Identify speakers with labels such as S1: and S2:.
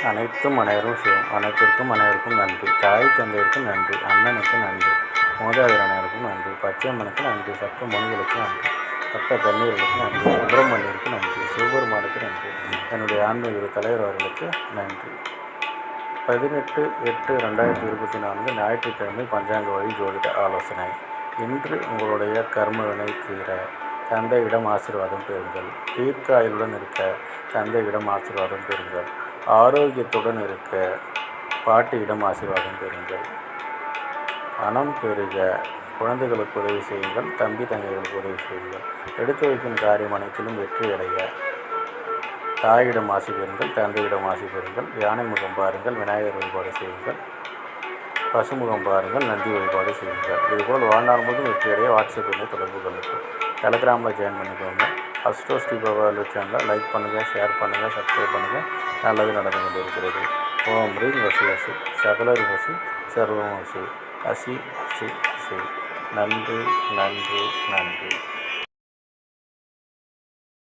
S1: அனைத்தும் அனைவரும் செய்யும். அனைத்திற்கும் அனைவருக்கும் நன்றி. தாய் தந்தையருக்கும் நன்றி. அண்ணனுக்கு நன்றி. மூதாதையர் அனைவருக்கும் நன்றி. பச்சையம்மனுக்கு நன்றி. சப்த முனிகளுக்கு நன்றி. சப்த கண்ணீர்களுக்கு நன்றி. சுப்பிரமணியருக்கு நன்றி. சிவபெருமானுக்கு நன்றி. என்னுடைய ஆன்மீக தலைவர் அவர்களுக்கு நன்றி. 18/8/2024 ஞாயிற்றுக்கிழமை பஞ்சாங்க வழி ஜோதிட ஆலோசனை. இன்று உங்களுடைய கர்மவினை தீர தந்தையிடம் ஆசீர்வாதம் பெறுங்கள். தீர்க்காயுடன் இருக்க தந்தையிடம் ஆசீர்வாதம் பெறுங்கள். ஆரோக்கியத்துடன் இருக்க பாட்டியிடம் ஆசீர்வாதம் பெறுங்கள். பணம் பெருக குழந்தைகளுக்கு உதவி செய்யுங்கள். தம்பி தங்கைகளுக்கு உதவி செய்யுங்கள். எடுத்து வைக்கும் காரியம் அனைத்திலும் வெற்றி அடைய தாயிடம் ஆசி பெறுங்கள். தந்தையிடம் ஆசி பெறுங்கள். யானை முகம் பாருங்கள். விநாயகர் வழிபாடு செய்யுங்கள். பசுமுகம் பாருங்கள். நந்தி வழிபாடு செய்யுங்கள். இதுபோல் வாழ்நாள் முழுவதும் வெற்றியடைய வாட்ஸ்அப் எண்ணை தொடர்பு கொள்ளுங்கள். டெலகிராமில் ஜாயின் பண்ணிக்கோங்க. அஸ்ட்ரோ ஸ்ரீ பாபா சேனலில் லைக் பண்ணுங்கள், ஷேர் பண்ணுங்கள், சப்ஸ்கிரைப் பண்ணுங்கள். நல்லது நடந்து கொண்டு இருக்கிறது. ஓம் ரீம் வசி வசி சகலரி வசி சர்வம் வசி அசி அசி அசி. நன்றி நன்றி நன்றி.